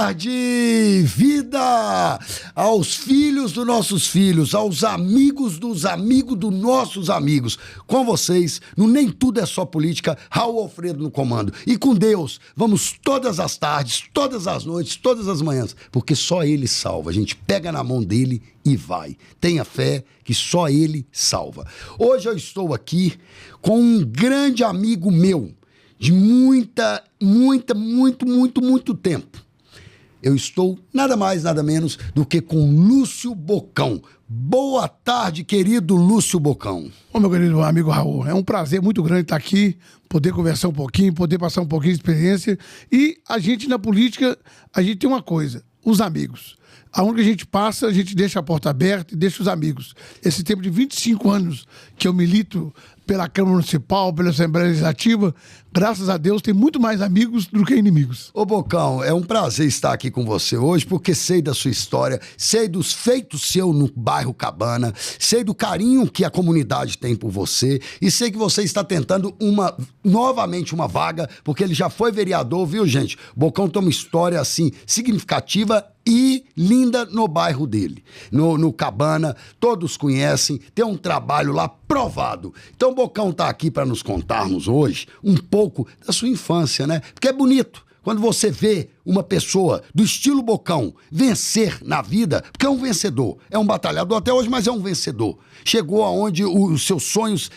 tarde, vida! Aos filhos dos nossos filhos, aos amigos dos nossos amigos. Com vocês, no Nem Tudo é Só Política, Raul Alfredo no comando. E com Deus, vamos todas as tardes, todas as noites, todas as manhãs, porque só Ele salva. A gente pega na mão dele e vai. Tenha fé que só Ele salva. Hoje eu estou aqui com um grande amigo meu, de muito tempo. Eu estou nada mais, nada menos do que com Lúcio Bocão. Boa tarde, querido Lúcio Bocão. Ô, meu querido amigo Raul, é um prazer muito grande estar aqui, poder conversar um pouquinho, poder passar um pouquinho de experiência. E a gente, na política, a gente tem uma coisa, os amigos. Aonde a gente passa, a gente deixa a porta aberta e deixa os amigos. Esse tempo de 25 anos que eu milito pela Câmara Municipal, pela Assembleia Legislativa, graças a Deus, tem muito mais amigos do que inimigos. Ô Bocão, é um prazer estar aqui com você hoje, porque sei da sua história, sei dos feitos seus no bairro Cabana, sei do carinho que a comunidade tem por você e sei que você está tentando novamente uma vaga, porque ele já foi vereador, viu, gente? Bocão tem uma história, assim, significativa e linda no bairro dele, no Cabana, todos conhecem, tem um trabalho lá provado. Então o Bocão tá aqui para nos contarmos hoje um pouco da sua infância, né? Porque é bonito quando você vê uma pessoa do estilo Bocão vencer na vida, porque é um vencedor, é um batalhador até hoje, mas é um vencedor. Chegou aonde os seus sonhos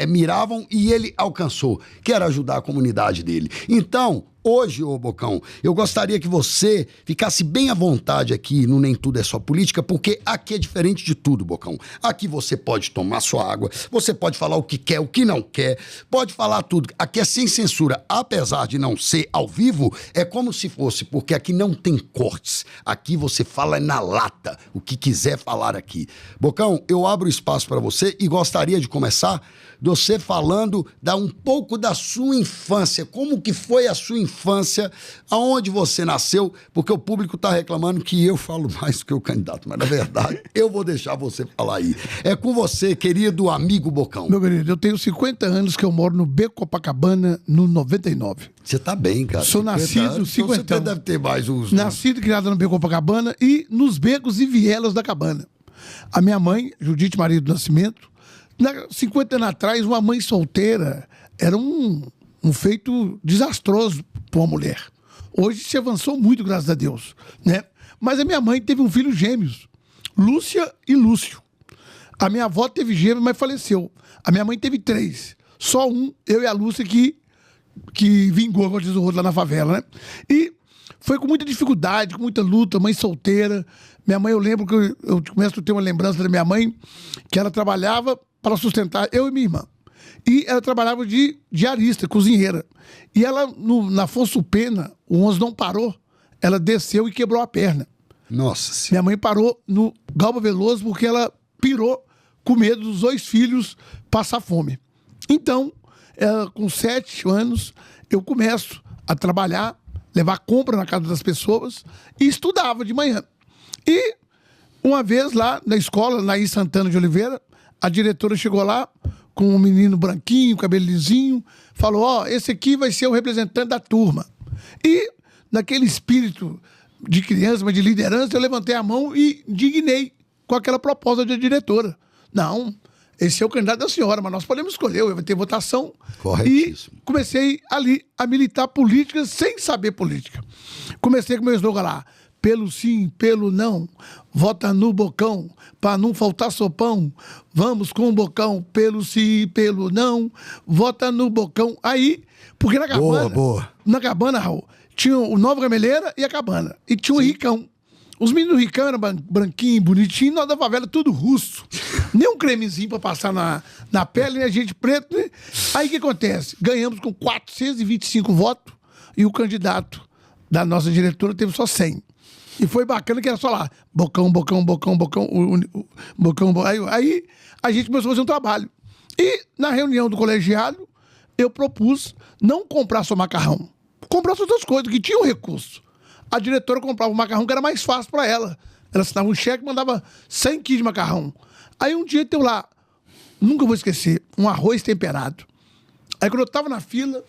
miravam e ele alcançou, que era ajudar a comunidade dele. Então, hoje, ô Bocão, eu gostaria que você ficasse bem à vontade aqui no Nem Tudo é Só Política, porque aqui é diferente de tudo, Bocão. Aqui você pode tomar sua água, você pode falar o que quer, o que não quer, pode falar tudo. Aqui é sem censura, apesar de não ser ao vivo, é como se fosse, porque aqui não tem cortes. Aqui você fala na lata, o que quiser falar aqui. Bocão, eu abro espaço para você e gostaria de começar você falando um pouco da sua infância, como que foi a sua infância, aonde você nasceu, porque o público está reclamando que eu falo mais do que o candidato, mas na verdade eu vou deixar você falar aí. É com você, querido amigo Bocão. Meu querido, eu tenho 50 anos que eu moro no Beco Copacabana, no 99. Você tá bem, cara. Sou nascido 50 então você deve ter mais uns... Nascido e criado no Beco Copacabana e nos becos e vielas da Cabana. A minha mãe, Judite Maria do Nascimento, 50 anos atrás, uma mãe solteira era um feito desastroso para uma mulher. Hoje se avançou muito, graças a Deus, né? Mas a minha mãe teve um filho gêmeos, Lúcia e Lúcio. A minha avó teve gêmeos, mas faleceu. A minha mãe teve 3. Só um, eu e a Lúcia, que vingou, como diz o outro lá na favela, né? E foi com muita dificuldade, com muita luta, mãe solteira. Minha mãe, eu lembro que eu começo a ter uma lembrança da minha mãe, que ela trabalhava para sustentar eu e minha irmã. E ela trabalhava de diarista, cozinheira. E ela, na Afonso Pena, o ônibus não parou, ela desceu e quebrou a perna. Nossa Senhora. Minha mãe parou no Galba Veloso porque ela pirou com medo dos 2 filhos passar fome. Então, com 7 anos, eu começo a trabalhar, levar compra na casa das pessoas e estudava de manhã. E uma vez lá na escola, na I Santana de Oliveira, a diretora chegou lá com um menino branquinho, cabelo lisinho, falou, ó, esse aqui vai ser o representante da turma. E, naquele espírito de criança, mas de liderança, eu levantei a mão e indignei com aquela proposta da diretora. Não, esse é o candidato da senhora, mas nós podemos escolher, vai ter votação. Corretíssimo. E comecei ali a militar política sem saber política. Comecei com o meu slogan lá, pelo sim, pelo não, vota no Bocão, para não faltar sopão, vamos com o Bocão, pelo sim, pelo não, vota no Bocão. Aí, porque na Cabana, na Cabana, Raul, tinha o Nova Gameleira e a Cabana, e tinha o Ricão. Os meninos ricão eram branquinhos, bonitinhos, nós da favela tudo russo. Nem um cremezinho pra passar na pele, né? Gente preto, né? Aí o que acontece? Ganhamos com 425 votos e o candidato da nossa diretora teve só 100. E foi bacana que era só lá, Bocão, Bocão, Bocão, Bocão, Bocão. Aí a gente começou a fazer um trabalho. E na reunião do colegiado, eu propus não comprar só macarrão, comprar só outras coisas que tinham recurso. A diretora comprava o macarrão que era mais fácil para ela. Ela assinava um cheque e mandava 100 quilos de macarrão. Aí um dia eu lá, nunca vou esquecer, um arroz temperado. Aí quando eu tava na fila,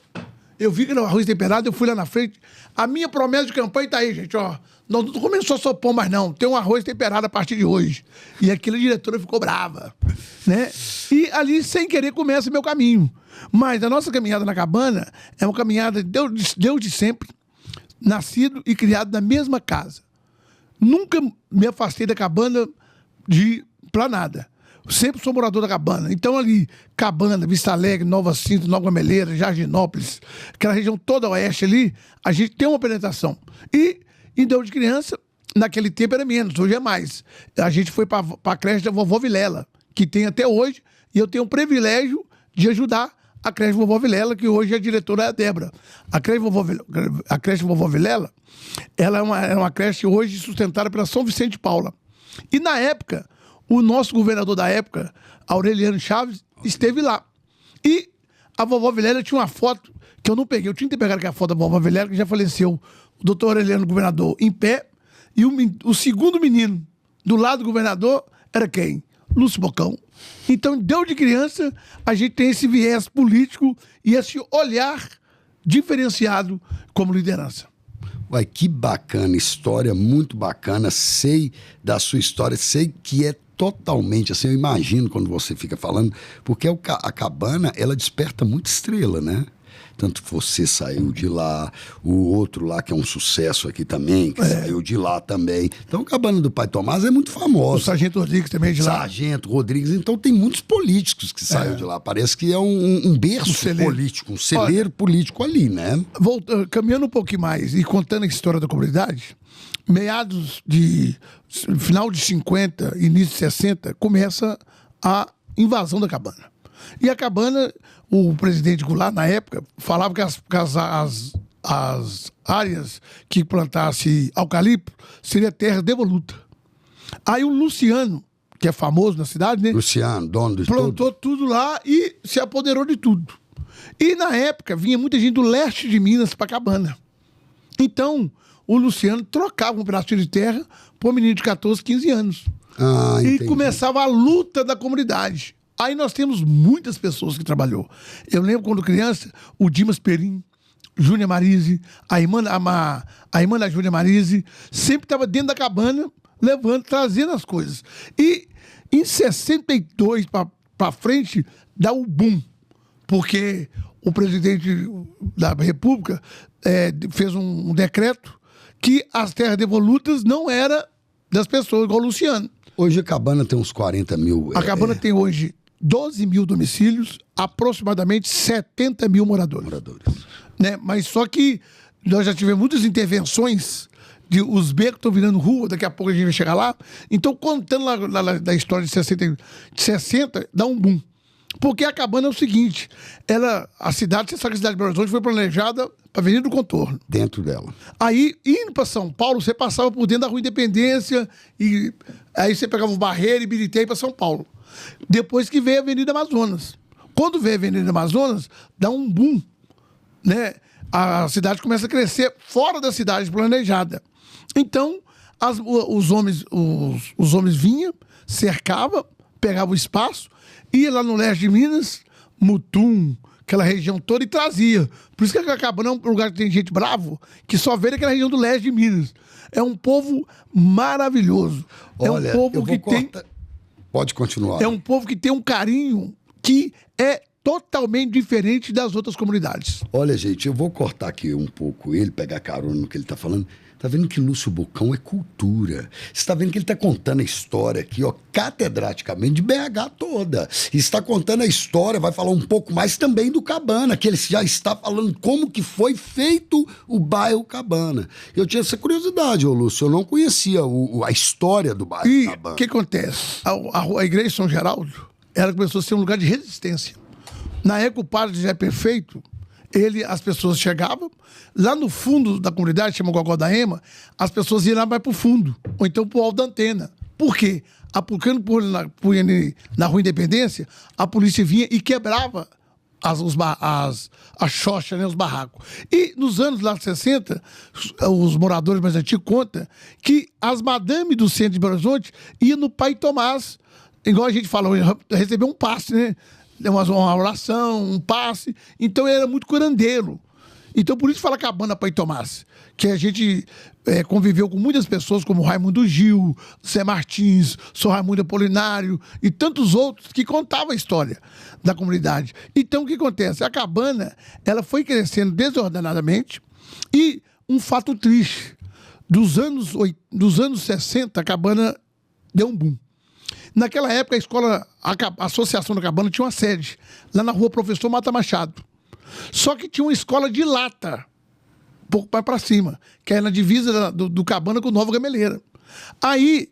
eu vi que era arroz temperado, eu fui lá na frente. A minha promessa de campanha tá aí, gente, ó. Não tô comendo só sopão, mas não. Tem um arroz temperado a partir de hoje. E aquela diretora ficou brava, né? E ali, sem querer, começa meu caminho. Mas a nossa caminhada na cabana é uma caminhada de sempre, nascido e criado na mesma casa. Nunca me afastei da cabana pra nada. Sempre sou morador da cabana. Então ali, Cabana, Vista Alegre, Nova Cinta, Nova Gameleira, Jardinópolis, aquela região toda oeste ali, a gente tem uma penetração. E então de criança, naquele tempo era menos, hoje é mais. A gente foi para a creche da Vovó Vilela, que tem até hoje, e eu tenho o privilégio de ajudar a creche Vovó Vilela, que hoje a diretora é a Débora. A creche Vovó Vilela, ela é uma creche hoje sustentada pela São Vicente de Paula. E na época, o nosso governador da época, Aureliano Chaves, esteve lá. E a Vovó Vilela tinha uma foto que eu não peguei. Eu tinha que ter pegado aquela foto da Vovó Vilela, que já faleceu. O doutor Aureliano, governador, em pé. E o segundo menino do lado do governador era quem? Lúcio Bocão. Então, desde de criança, a gente tem esse viés político e esse olhar diferenciado como liderança. Uai, que bacana, história muito bacana. Sei da sua história, sei que é totalmente assim, eu imagino quando você fica falando, porque a cabana, ela desperta muita estrela, né? Tanto você saiu de lá, o outro lá que é um sucesso aqui também, que saiu de lá também. Então a cabana do Pai Tomás é muito famosa. O Sargento Rodrigues também é de lá. Sargento Rodrigues, então tem muitos políticos que saíram de lá. Parece que é um berço político, um celeiro político ali, né? Caminhando um pouquinho mais e contando a história da comunidade, final de 50, início de 60, começa a invasão da cabana. E a cabana, o presidente Goulart, na época, falava que as áreas que plantasse eucalipto seria terra devoluta. Aí o Luciano, que é famoso na cidade, né? Luciano, dono de plantou tudo lá e se apoderou de tudo. E na época vinha muita gente do leste de Minas para cabana. Então, o Luciano trocava um pedaço de terra por um menino de 14, 15 anos. E começava a luta da comunidade. Aí nós temos muitas pessoas que trabalhou. Eu lembro quando criança, o Dimas Perim, Júnia Marise, a irmã da Júnia Marise, sempre estava dentro da cabana, trazendo as coisas. E em 62 para frente, dá o boom. Porque o presidente da República fez um decreto que as terras devolutas não eram das pessoas, igual o Luciano. Hoje a cabana tem uns 40 mil. A cabana tem hoje 12 mil domicílios, aproximadamente 70 mil moradores. Né? Mas só que nós já tivemos muitas intervenções de os becos estão virando rua, daqui a pouco a gente vai chegar lá. Então, contando lá da história de 60, dá um boom. Porque a cabana é o seguinte, a cidade, você sabe que a cidade de Belo Horizonte foi planejada para a Avenida do Contorno. Dentro dela. Aí, indo para São Paulo, você passava por dentro da Rua Independência, e aí você pegava o Barreiro e Birité para São Paulo. Depois que veio a Avenida Amazonas. Quando veio a Avenida Amazonas, dá um boom, né? A cidade começa a crescer fora da cidade planejada. Então, os homens vinham, cercavam, pegavam o espaço, ia lá no leste de Minas, Mutum, aquela região toda, e trazia. Por isso que a cabana é um lugar que tem gente bravo, que só vê naquela região do leste de Minas. É um povo maravilhoso. Olha, é um povo que tem... Pode continuar. É um povo que tem um carinho que é totalmente diferente das outras comunidades. Olha, gente, eu vou cortar aqui um pouco ele, pegar carona no que ele está falando. Tá vendo que Lúcio Bocão é cultura. Você tá vendo que ele tá contando a história aqui, ó, catedraticamente de BH toda. E está contando a história, vai falar um pouco mais também do Cabana, que ele já está falando como que foi feito o bairro Cabana. Eu tinha essa curiosidade, ô Lúcio, eu não conhecia a história do bairro Cabana. E o que acontece? A igreja de São Geraldo, ela começou a ser um lugar de resistência. Na época, o padre José Perfeito, as pessoas chegavam, lá no fundo da comunidade, chama Gogó da Ema, as pessoas iam lá mais pro fundo, ou então pro alto da antena. Por quê? Porque na Rua Independência, a polícia vinha e quebrava as xoxas, né, os barracos. E nos anos lá 60, os moradores mais antigos contam que as madames do centro de Belo Horizonte iam no Pai Tomás, igual a gente fala, receber um passe, né? Uma oração, um passe. Então ele era muito curandeiro. Então, por isso fala Cabana Pai Tomás, que a gente conviveu com muitas pessoas, como Raimundo Gil, Zé Martins, Sr. Raimundo Apolinário e tantos outros que contavam a história da comunidade. Então, o que acontece? A Cabana, ela foi crescendo desordenadamente e um fato triste, dos anos 60, a Cabana deu um boom. Naquela época, a Associação da Cabana tinha uma sede, lá na rua Professor Mata Machado. Só que tinha uma escola de lata, um pouco mais para cima, que era na divisa do Cabana com Nova Gameleira. Aí,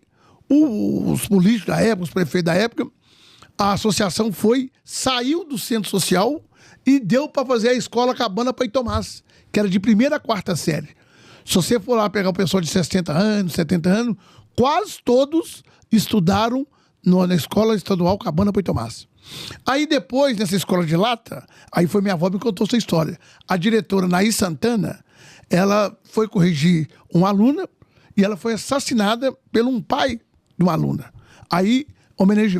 os políticos da época, os prefeitos da época, a associação saiu do centro social e deu para fazer a escola Cabana Pai Tomás, que era de 1ª a 4ª série. Se você for lá pegar o pessoal de 60 anos, 70 anos, quase todos estudaram na escola estadual Cabana Pai Tomás. Aí depois, nessa escola de lata, aí foi minha avó que me contou essa história. A diretora, Naí Santana, ela foi corrigir uma aluna e ela foi assassinada pelo um pai de uma aluna. Aí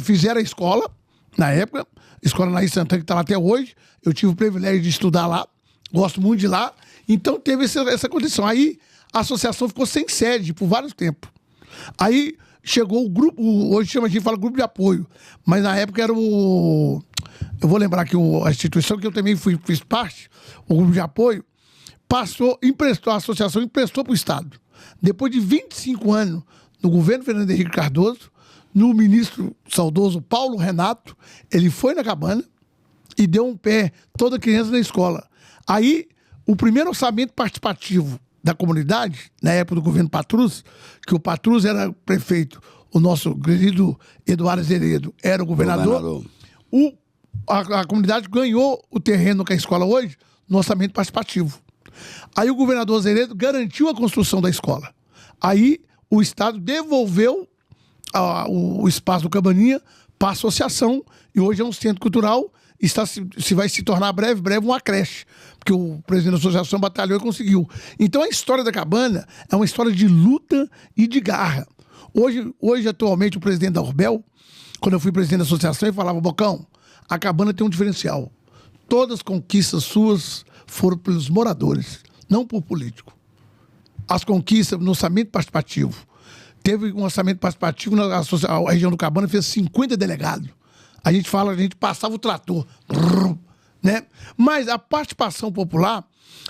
fizeram a escola, na época, a escola Naí Santana, que está lá até hoje. Eu tive o privilégio de estudar lá, gosto muito de lá. Então teve essa condição. Aí a associação ficou sem sede por vários tempos. Aí chegou o grupo, hoje a gente fala grupo de apoio, mas na época era eu vou lembrar que a instituição que eu também fiz parte, o grupo de apoio, a associação emprestou para o Estado. Depois de 25 anos, no governo Fernando Henrique Cardoso, no ministro saudoso Paulo Renato, ele foi na Cabana e deu um pé toda criança na escola. Aí, o primeiro orçamento participativo da comunidade, na época do governo Patrus, que o Patrus era prefeito, o nosso querido Eduardo Azeredo era o governador. A comunidade ganhou o terreno que é a escola hoje no orçamento participativo. Aí o governador Azeredo garantiu a construção da escola. Aí o Estado devolveu o espaço do Cabaninha para a associação e hoje é um centro cultural. Vai se tornar breve uma creche, porque o presidente da associação batalhou e conseguiu. Então a história da Cabana é uma história de luta e de garra. Hoje atualmente, o presidente da Urbel, quando eu fui presidente da associação, ele falava: Bocão, a Cabana tem um diferencial. Todas as conquistas suas foram pelos moradores, não por político. As conquistas no orçamento participativo. Teve um orçamento participativo, a região do Cabana fez 50 delegados. A gente passava o trator, né? Mas a participação popular,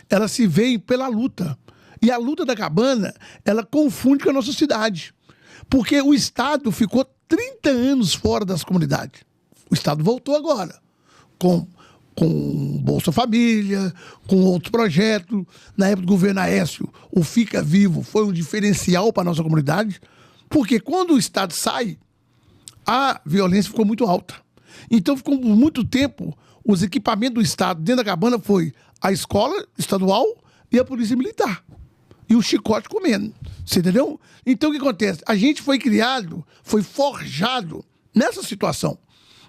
ela se vê pela luta. E a luta da Cabana, ela confunde com a nossa cidade. Porque o Estado ficou 30 anos fora das comunidades. O Estado voltou agora, com Bolsa Família, com outros projetos. Na época do governo Aécio, o Fica Vivo foi um diferencial para a nossa comunidade. Porque quando o Estado sai, a violência ficou muito alta. Então, ficou por muito tempo, os equipamentos do Estado dentro da Cabana foi a escola estadual e a polícia militar. E o chicote comendo. Você entendeu? Então, o que acontece? A gente foi criado, foi forjado nessa situação.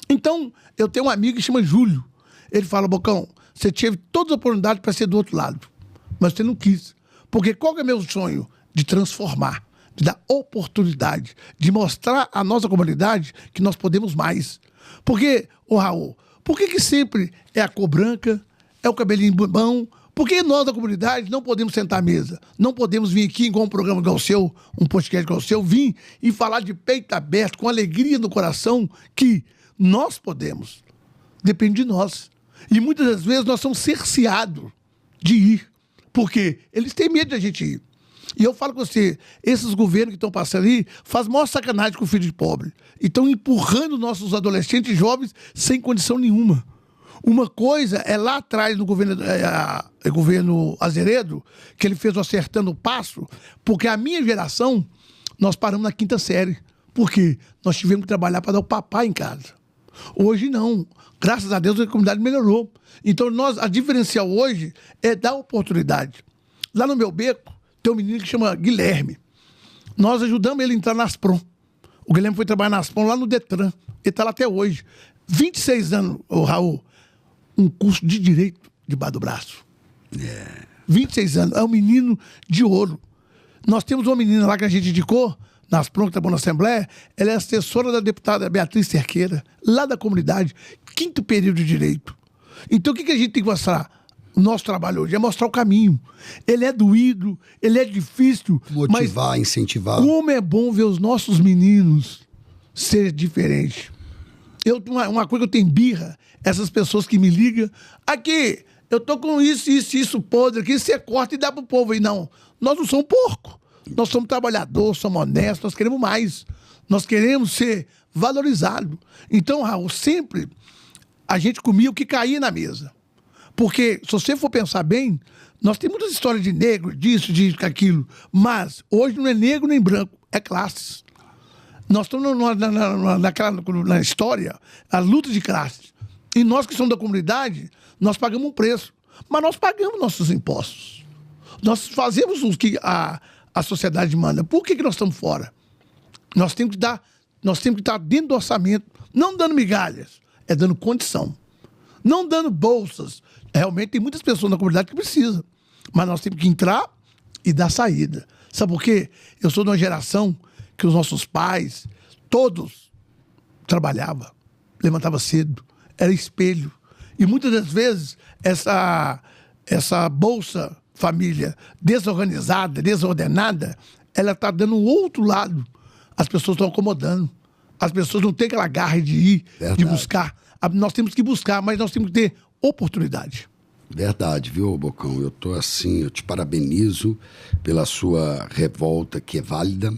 Então, eu tenho um amigo que chama Júlio. Ele fala: Bocão, você teve todas as oportunidades para ser do outro lado, mas você não quis. Porque qual que é meu sonho? De transformar, de dar oportunidade, de mostrar à nossa comunidade que nós podemos mais. Porque, Raul, por que sempre é a cor branca, é o cabelinho bom? Por que nós da comunidade não podemos sentar à mesa? Não podemos vir aqui igual um programa igual o seu, um podcast igual o seu, vir e falar de peito aberto, com alegria no coração, que nós podemos. Depende de nós. E muitas das vezes nós somos cerceados de ir, porque eles têm medo de a gente ir. E eu falo com você, esses governos que estão passando aí fazem maior sacanagem com o filho de pobre. E estão empurrando nossos adolescentes jovens sem condição nenhuma. Uma coisa é lá atrás no governo Azeredo, que ele fez o Acertando o Passo, porque a minha geração, nós paramos na 5ª série. Por quê? Nós tivemos que trabalhar para dar o papai em casa. Hoje não. Graças a Deus a comunidade melhorou. Então a diferencial hoje é dar oportunidade. Lá no meu beco, tem um menino que chama Guilherme. Nós ajudamos ele a entrar na Asprom. O Guilherme foi trabalhar na Asprom lá no Detran. Ele está lá até hoje. 26 anos, Raul. Um curso de direito debaixo do braço. 26 anos. É um menino de ouro. Nós temos uma menina lá que a gente indicou, na Asprom, que está na Assembleia. Ela é assessora da deputada Beatriz Cerqueira, lá da comunidade. 5º período de direito. Então o que a gente tem que mostrar? O nosso trabalho hoje é mostrar o caminho. Ele é doído, ele é difícil. Motivar, mas incentivar. Como é bom ver os nossos meninos ser diferentes. Uma coisa que eu tenho birra, essas pessoas que me ligam, aqui, eu tô com isso podre aqui, você corta e dá pro povo aí. Não, nós não somos porco. Nós somos trabalhadores, somos honestos, nós queremos mais. Nós queremos ser valorizados. Então, Raul, sempre a gente comia o que caía na mesa. Porque, se você for pensar bem, nós temos muitas histórias de negro, disso, aquilo. Mas, hoje não é negro nem branco, é classes. Nós estamos na história, a luta de classes. E nós que somos da comunidade, nós pagamos um preço. Mas nós pagamos nossos impostos. Nós fazemos o que a sociedade manda. Por que nós estamos fora? Nós temos que estar dentro do orçamento, não dando migalhas, é dando condição. Não dando bolsas. Realmente tem muitas pessoas na comunidade que precisam. Mas nós temos que entrar e dar saída. Sabe por quê? Eu sou de uma geração que os nossos pais, todos, trabalhavam, levantavam cedo, era espelho. E muitas das vezes, essa Bolsa Família desorganizada, desordenada, ela está dando um outro lado. As pessoas estão acomodando. As pessoas não têm aquela garra de ir, de buscar. Nós temos que buscar, mas nós temos que ter oportunidade. Verdade, viu, Bocão? Eu tô assim, eu te parabenizo pela sua revolta, que é válida.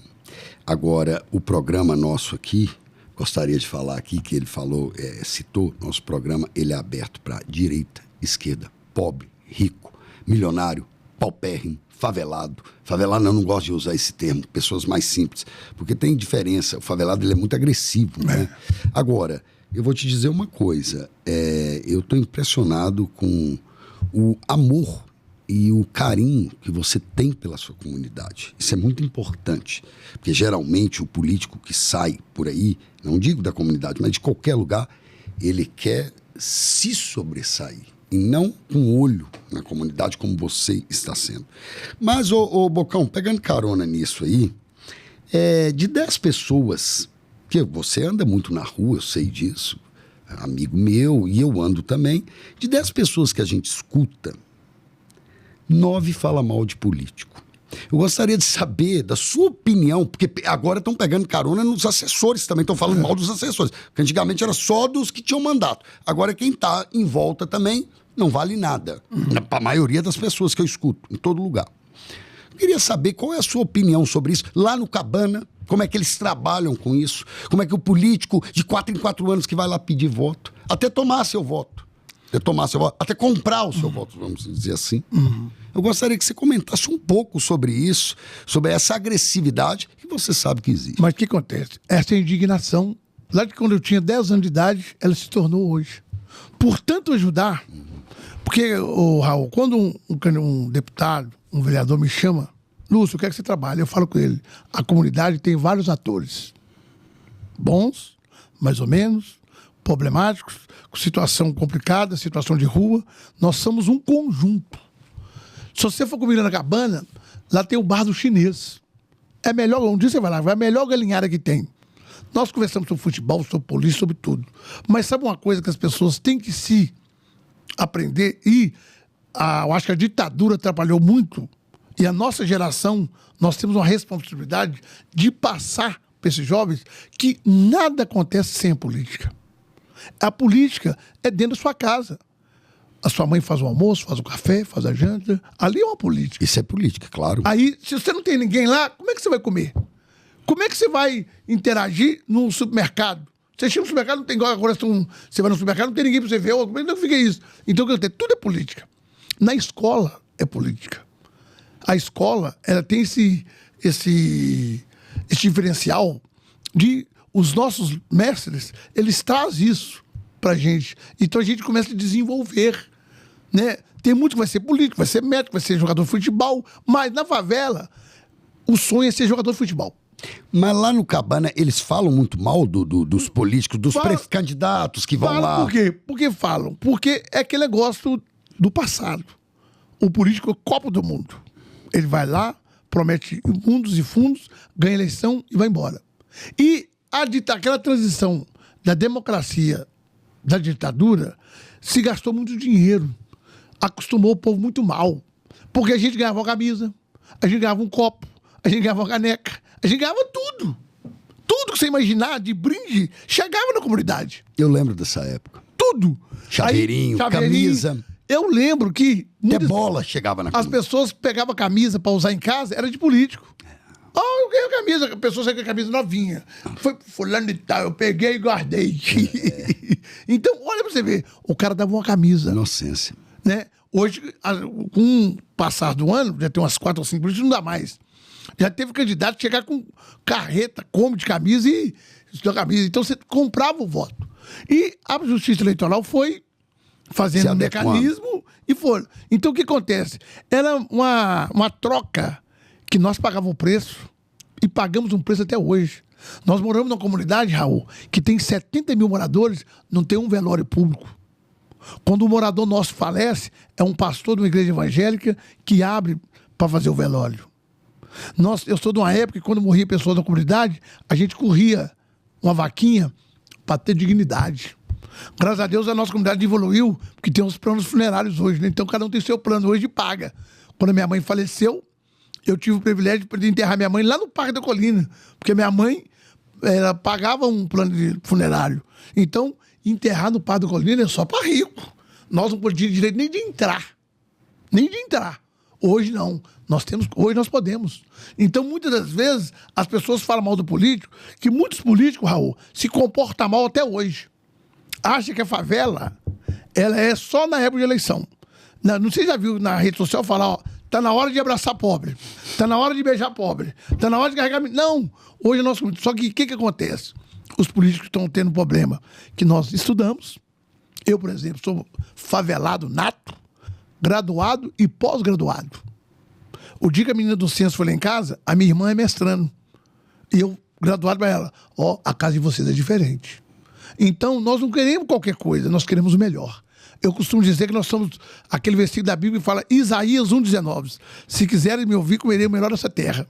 Agora, o programa nosso aqui, gostaria de falar aqui que ele falou, citou, nosso programa, ele é aberto para direita, esquerda, pobre, rico, milionário, paupérrimo, favelado. Favelado, eu não gosto de usar esse termo, pessoas mais simples, porque tem diferença. O favelado, ele é muito agressivo, né? Agora, eu vou te dizer uma coisa, eu estou impressionado com o amor e o carinho que você tem pela sua comunidade. Isso é muito importante, porque geralmente o político que sai por aí, não digo da comunidade, mas de qualquer lugar, ele quer se sobressair e não com olho na comunidade como você está sendo. Mas, ô Bocão, pegando carona nisso aí, de 10 pessoas, que você anda muito na rua, eu sei disso, amigo meu, e eu ando também, de 10 pessoas que a gente escuta, 9 falam mal de político. Eu gostaria de saber da sua opinião, porque agora estão pegando carona nos assessores também, estão falando mal dos assessores, porque antigamente era só dos que tinham mandato. Agora quem está em volta também não vale nada, para a maioria das pessoas que eu escuto, em todo lugar. Eu queria saber qual é a sua opinião sobre isso, lá no Cabana, como é que eles trabalham com isso, como é que o político de 4 em 4 anos que vai lá pedir voto, até tomar seu voto, até comprar o seu voto, vamos dizer assim. Eu gostaria que você comentasse um pouco sobre isso, sobre essa agressividade que você sabe que existe. Mas o que acontece? Essa indignação, lá de quando eu tinha 10 anos de idade, ela se tornou hoje. Por tanto ajudar, porque, Raul, quando um deputado, um vereador me chama, Lúcio, eu quero que você trabalhe, eu falo com ele, a comunidade tem vários atores, bons, mais ou menos, problemáticos, com situação complicada, situação de rua, nós somos um conjunto. Se você for comigo na Cabana, lá tem o bar do chinês. É melhor, um dia você vai lá, é a melhor galinhada que tem. Nós conversamos sobre futebol, sobre polícia, sobre tudo. Mas sabe uma coisa que as pessoas têm que se aprender? Eu acho que a ditadura atrapalhou muito. E a nossa geração, nós temos uma responsabilidade de passar para esses jovens que nada acontece sem a política. A política é dentro da sua casa. A sua mãe faz o almoço, faz o café, faz a janta. Ali é uma política. Isso é política, claro. Aí, se você não tem ninguém lá, como é que você vai comer? Como é que você vai interagir num supermercado? Você chega no supermercado, não tem igual agora, você vai no supermercado, não tem ninguém para você ver. Como é que fica isso? Então, tudo é política. Na escola é política. A escola, ela tem esse diferencial de os nossos mestres, eles trazem isso pra gente. Então a gente começa a desenvolver, né? Tem muito que vai ser político, vai ser médico, vai ser jogador de futebol, mas na favela o sonho é ser jogador de futebol. Mas lá no Cabana eles falam muito mal dos políticos, dos pré-candidatos que vão lá. Por quê? Porque falam. Porque é aquele negócio do passado. O político é o copo do mundo. Ele vai lá, promete mundos e fundos, ganha eleição e vai embora. E aquela transição da democracia, da ditadura, se gastou muito dinheiro. acostumou o povo muito mal. Porque a gente ganhava uma camisa, a gente ganhava um copo, a gente ganhava uma caneca, a gente ganhava tudo. Tudo que você imaginar de brinde chegava na comunidade. Eu lembro dessa época. Tudo. Chaveirinho, camisa. Eu lembro que... Até bola chegava na As pessoas pegavam a camisa pra usar em casa, era de político. Eu ganhei a camisa, a pessoa saiu com a camisa novinha. Foi fulano de tal, eu peguei e guardei. Então, olha pra você ver, o cara dava uma camisa. Inocência. Né? Hoje, com o passar do ano, já tem umas 4 ou 5 políticos, não dá mais. Já teve candidato chegar com carreta, come de camisa e camisa. Então você comprava o voto. E a Justiça Eleitoral foi fazendo um mecanismo e foi. Então o que acontece? Era uma troca que nós pagávamos o preço e pagamos um preço até hoje. Nós moramos numa comunidade, Raul, que tem 70 mil moradores, não tem um velório público. Quando um morador nosso falece, é um pastor de uma igreja evangélica que abre para fazer o velório. Eu sou de uma época que quando morria pessoas da comunidade, a gente corria uma vaquinha para ter dignidade. Graças a Deus a nossa comunidade evoluiu, porque tem uns planos funerários hoje, né? Então cada um tem seu plano hoje e paga. Quando a minha mãe faleceu, eu tive o privilégio de enterrar minha mãe lá no Parque da Colina, porque minha mãe pagava um plano de funerário. Então, enterrar no Parque da Colina é só para rico. Nós não podíamos direito nem de entrar. Nem de entrar. Hoje não. Hoje nós podemos. Então, muitas das vezes, as pessoas falam mal do político, que muitos políticos, Raul, se comportam mal até hoje. Acha que a favela, ela é só na época de eleição. Não sei se já viu na rede social falar, ó, tá na hora de abraçar pobre, tá na hora de beijar pobre, tá na hora de carregar... Não, hoje é nosso... Só que o que acontece? Os políticos estão tendo um problema que nós estudamos. Eu, por exemplo, sou favelado nato, graduado e pós-graduado. O dia que a menina do censo foi lá em casa, a minha irmã é mestrando. E eu, graduado para ela, ó, a casa de vocês é diferente. Então, nós não queremos qualquer coisa, nós queremos o melhor. Eu costumo dizer que nós somos aquele versículo da Bíblia que fala, Isaías 1,19. Se quiserem me ouvir, comerei o melhor dessa terra.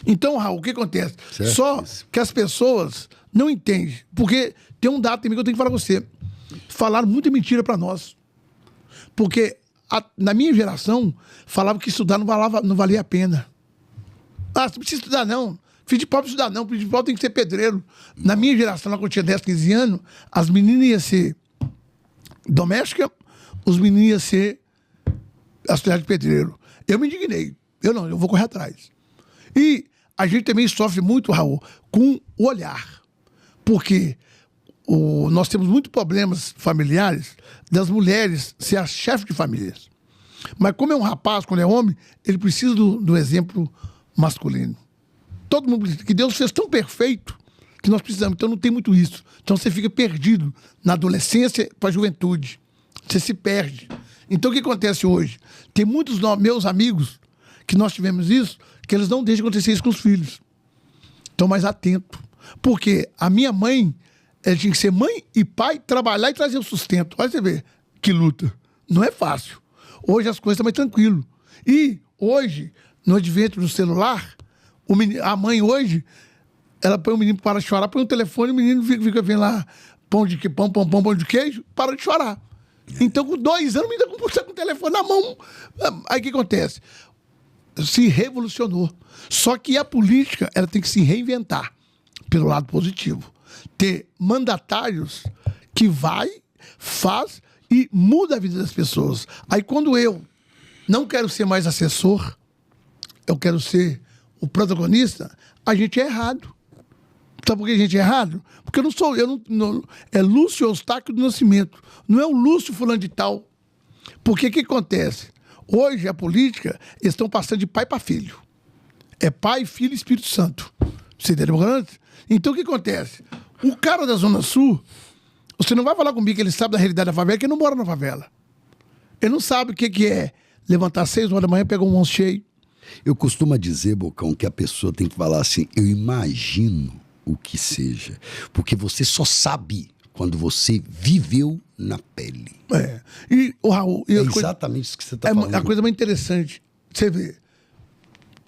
Então, Raul, o que acontece? Certo. Só que as pessoas não entendem. Porque tem um dado também que eu tenho que falar com você. Falaram muita mentira para nós. Porque na minha geração, falavam que estudar não valia a pena. Ah, você não precisa estudar, não. Filho de pobre estudar, não. Filho de pobre tem que ser pedreiro. Na minha geração, lá quando eu tinha 10, 15 anos, as meninas iam ser doméstica, os meninos iam ser auxiliar de pedreiro. Eu me indignei. Eu vou correr atrás. E a gente também sofre muito, Raul, com o olhar. Porque nós temos muitos problemas familiares das mulheres ser a chefe de famílias. Mas como é um rapaz, quando é homem, ele precisa do exemplo masculino. Todo mundo precisa, que Deus fez tão perfeito que nós precisamos. Então não tem muito isso. Então você fica perdido na adolescência para a juventude. Você se perde. Então o que acontece hoje? Tem muitos meus amigos que nós tivemos isso, que eles não deixam acontecer isso com os filhos. Estão mais atentos. Porque a minha mãe, ela tinha que ser mãe e pai, trabalhar e trazer o sustento. Olha você ver que luta. Não é fácil. Hoje as coisas estão mais tranquilas. E hoje, no advento do celular, a mãe hoje, ela põe o menino para chorar, põe o telefone, o menino fica vendo lá pão de queijo, para de chorar. Então, com 2 anos, o menino está com o telefone na mão. Aí o que acontece? Se revolucionou. Só que a política, ela tem que se reinventar pelo lado positivo. Ter mandatários que faz e muda a vida das pessoas. Aí quando eu não quero ser mais assessor, eu quero ser o protagonista, a gente é errado. Sabe por que a gente é errado? Porque é Lúcio Eustáquio do Nascimento. Não é o Lúcio fulano de tal. Porque o que acontece? Hoje a política, eles estão passando de pai para filho. É Pai, Filho e Espírito Santo. Você entendeu? Então o que acontece? O cara da Zona Sul, você não vai falar comigo que ele sabe da realidade da favela, que ele não mora na favela. Ele não sabe o que é levantar às 6 horas da manhã, pegar um monte cheio. Eu costumo dizer, Bocão, que a pessoa tem que falar assim, eu imagino o que seja. Porque você só sabe quando você viveu na pele. E o Raul... É exatamente isso que você está falando. É a coisa mais interessante. Você vê,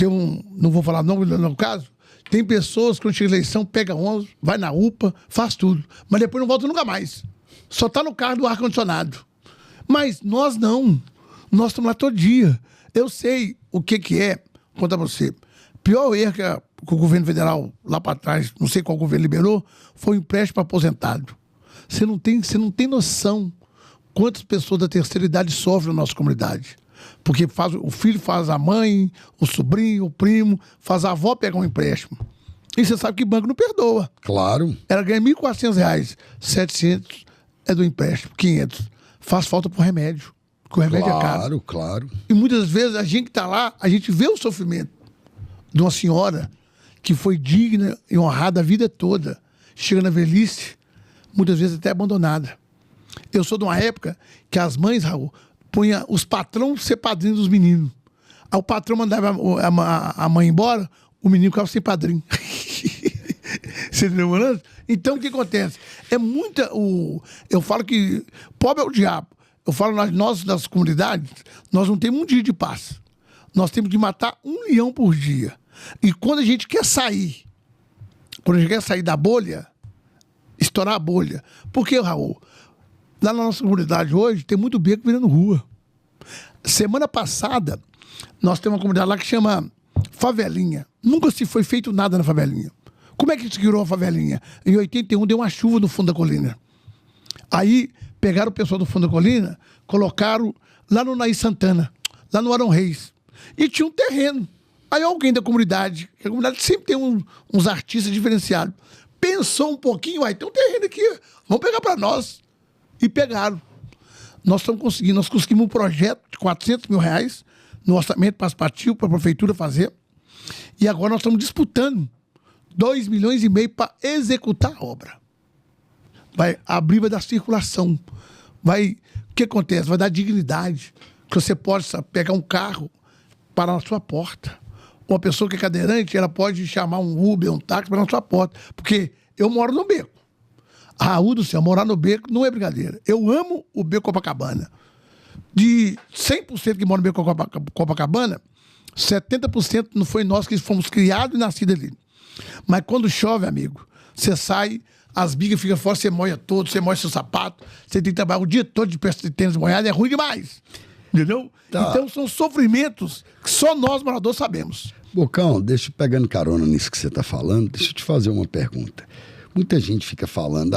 não vou falar nome no caso, tem pessoas que quando chega a eleição, pega 11, vai na UPA, faz tudo. Mas depois não volta nunca mais. Só está no carro do ar-condicionado. Mas nós não. Nós estamos lá todo dia. Eu sei o que é, vou contar pra você. Pior erro que o governo federal, lá para trás, não sei qual governo liberou, foi o empréstimo para aposentado. Você não tem noção quantas pessoas da terceira idade sofrem na nossa comunidade. Porque o filho faz a mãe, o sobrinho, o primo, faz a avó pegar um empréstimo. E você sabe que banco não perdoa. Claro. Ela ganha R$1.400, 700 é do empréstimo, 500. Faz falta pro remédio, porque o remédio é caro. Claro, claro. E muitas vezes a gente que tá lá, a gente vê o sofrimento de uma senhora que foi digna e honrada a vida toda. Chega na velhice, muitas vezes até abandonada. Eu sou de uma época que as mães, Raul, punha os patrões ser padrinhos dos meninos. Aí o patrão mandava a mãe embora, o menino ficava sem padrinho. Você entendeu, mano? Então o que acontece? É muita. Eu falo que pobre é o diabo. Eu falo, nós das comunidades, nós não temos um dia de paz. Nós temos de matar 1 leão por dia. E quando a gente quer sair, da bolha, estourar a bolha. Porque, Raul, lá na nossa comunidade hoje, tem muito beco virando rua. Semana passada, nós temos uma comunidade lá que chama Favelinha. Nunca se foi feito nada na Favelinha. Como é que se criou a Favelinha? Em 81 deu uma chuva no fundo da colina. Aí pegaram o pessoal do fundo da colina, colocaram lá no Nair Santana, lá no Arão Reis. E tinha um terreno. Aí alguém da comunidade, que a comunidade sempre tem uns artistas diferenciados, pensou um pouquinho, tem um terreno aqui, vamos pegar para nós. E pegaram. Nós conseguimos um projeto de R$400 mil no orçamento participativo para a prefeitura fazer. E agora nós estamos disputando R$2,5 milhões para executar a obra. Vai abrir da circulação. O que acontece? Vai dar dignidade. Que você possa pegar um carro, parar na sua porta. Uma pessoa que é cadeirante, ela pode chamar um Uber, um táxi para na sua porta. Porque eu moro no beco. Raul do céu, morar no beco não é brincadeira. Eu amo o beco Copacabana. De 100% que mora no beco Copacabana, 70% não foi nós que fomos criados e nascidos ali. Mas quando chove, amigo, você sai, as bigas ficam fora, você molha todo, você molha seu sapato, você tem que trabalhar o dia todo de peça de tênis molhado, é ruim demais. Entendeu? Tá. Então são sofrimentos que só nós, moradores, sabemos. Bocão, pegando carona nisso que você está falando, deixa eu te fazer uma pergunta. Muita gente fica falando,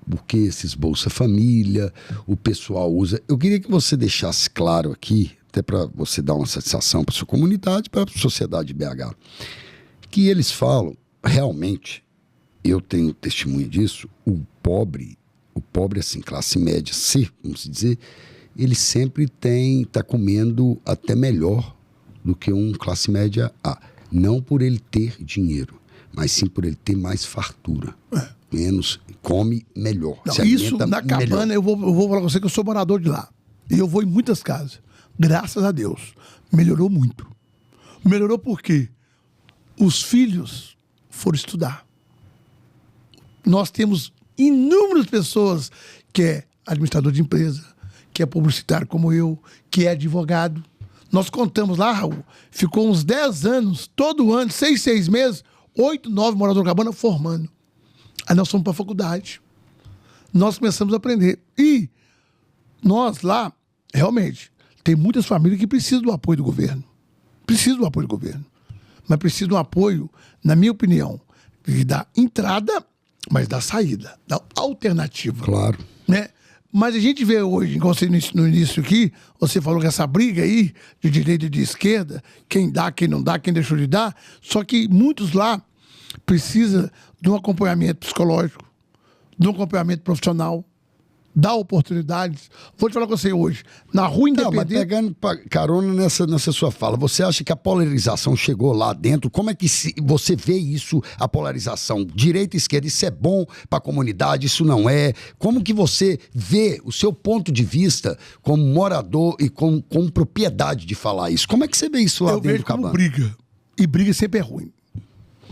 porque esses Bolsa Família, o pessoal usa. Eu queria que você deixasse claro aqui, até para você dar uma satisfação para sua comunidade, para a sociedade de BH, que eles falam, realmente, eu tenho testemunho disso, o pobre assim, classe média C, vamos dizer, ele sempre está comendo até melhor do que um classe média A. Não por ele ter dinheiro, mas sim por ele ter mais fartura. Menos, come melhor. Não, isso na cabana, eu vou falar com você que eu sou morador de lá. E eu vou em muitas casas. Graças a Deus. Melhorou muito. Melhorou porque os filhos foram estudar. Nós temos inúmeras pessoas que é administrador de empresa, que é publicitário como eu, que é advogado. Nós contamos lá, Raul, ficou uns 10 anos, todo ano, 6 meses, 8, 9 moradores da cabana formando. Aí nós fomos para a faculdade. Nós começamos a aprender. E nós lá, realmente, tem muitas famílias que precisam do apoio do governo. Precisam do apoio do governo. Mas precisam do apoio, na minha opinião, da entrada, mas da saída, da alternativa. Claro. Né? Mas a gente vê hoje, igual você no início aqui, você falou que essa briga aí de direita e de esquerda, quem dá, quem não dá, quem deixou de dar, só que muitos lá precisam de um acompanhamento psicológico, de um acompanhamento profissional, dar oportunidades. Vou te falar com você hoje, na Rua Independente... Mas pegando carona nessa sua fala, você acha que a polarização chegou lá dentro? Como é que você vê isso, a polarização? Direita e esquerda, isso é bom para a comunidade, isso não é? Como que você vê o seu ponto de vista como morador e com propriedade de falar isso? Como é que você vê isso lá dentro do cabana? Eu vejo como briga. E briga sempre é ruim.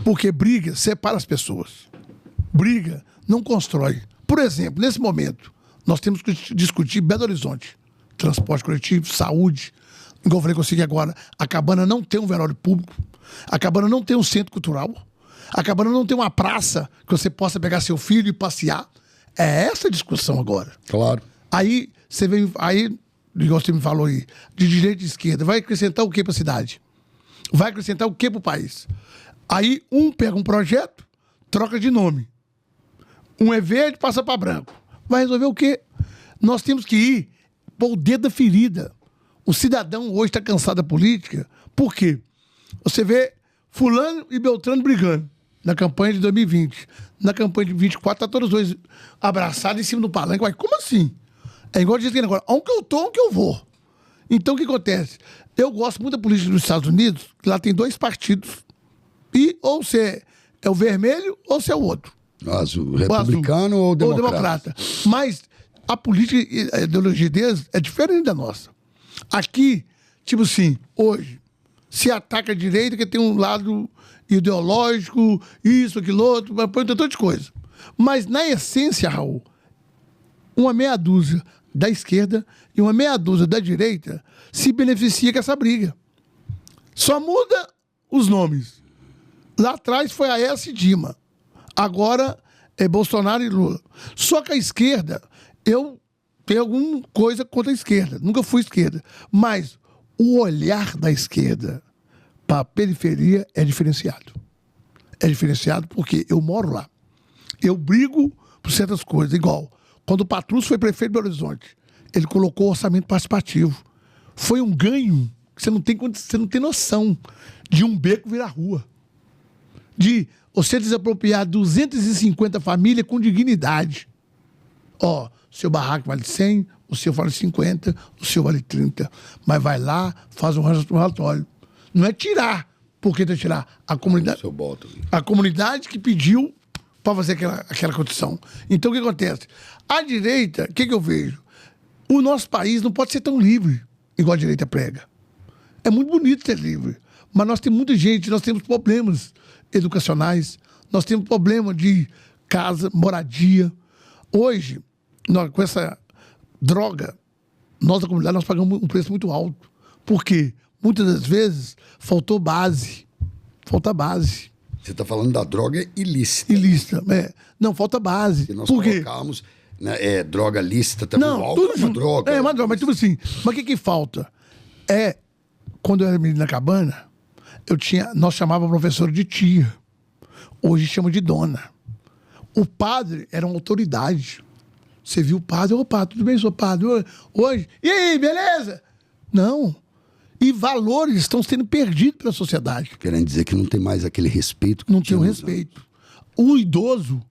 Porque briga separa as pessoas. Briga não constrói. Por exemplo, nesse momento, nós temos que discutir Belo Horizonte. Transporte coletivo, saúde. Igual eu falei com você agora, a cabana não tem um velório público. A cabana não tem um centro cultural. A cabana não tem uma praça que você possa pegar seu filho e passear. É essa a discussão agora. Claro. Aí você vem... Aí igual você me falou aí, de direita e esquerda, vai acrescentar o que para a cidade? Vai acrescentar o que para o país? Aí um pega um projeto, troca de nome. Um é verde, passa para branco. Vai resolver o quê? Nós temos que ir pôr o dedo da ferida. O cidadão hoje está cansado da política. Por quê? Você vê fulano e Beltrano brigando na campanha de 2020. Na campanha de 24, tá todos os dois abraçados em cima do palanque. Mas como assim? É igual dizer agora, onde que eu tô, onde que eu vou? Então o que acontece? Eu gosto muito da política dos Estados Unidos, que lá tem 2 partidos. E ou você é o vermelho ou você é o outro. Azul, republicano ou democrata? Mas a política e a ideologia deles é diferente da nossa. Aqui, tipo assim, hoje, se ataca a direita, que tem um lado ideológico, isso, aquilo, outro, tem um tanto de coisa. Mas, na essência, Raul, uma meia dúzia da esquerda e uma meia dúzia da direita se beneficia com essa briga. Só muda os nomes. Lá atrás foi Aécio e Dilma. Agora é Bolsonaro e Lula. Só que a esquerda, eu tenho alguma coisa contra a esquerda. Nunca fui esquerda. Mas o olhar da esquerda para a periferia é diferenciado. É diferenciado porque eu moro lá. Eu brigo por certas coisas. Igual, quando o Patrus foi prefeito de Belo Horizonte, ele colocou orçamento participativo. Foi um ganho que você não tem noção de um beco virar rua. De você desapropriar 250 famílias com dignidade. Ó, seu barraco vale 100, o seu vale 50, o seu vale 30. Mas vai lá, faz um relatório. Não é tirar. Por que tirar? A comunidade que pediu para fazer aquela condição. Então, o que acontece? A direita, o que eu vejo? O nosso país não pode ser tão livre, igual a direita prega. É muito bonito ser livre, mas nós temos muita gente, nós temos problemas educacionais, nós temos problema de casa, moradia. Hoje, com essa droga, nós da comunidade, nós pagamos um preço muito alto. Por quê? Muitas das vezes, faltou base. Falta base. Você está falando da droga ilícita. Ilícita, é. Não, falta base. Se nós Por quê? colocamos droga lícita também. Não, o álcool é uma droga. É uma droga, mas tipo assim, mas o que falta? Quando eu era menino na cabana, nós chamávamos a professora de tia. Hoje chama de dona. O padre era uma autoridade. Você viu o padre, opa, tudo bem, sou padre. Hoje, e aí, beleza? Não. E valores estão sendo perdidos pela sociedade. Querendo dizer que não tem mais aquele respeito. Não tem o respeito. O idoso,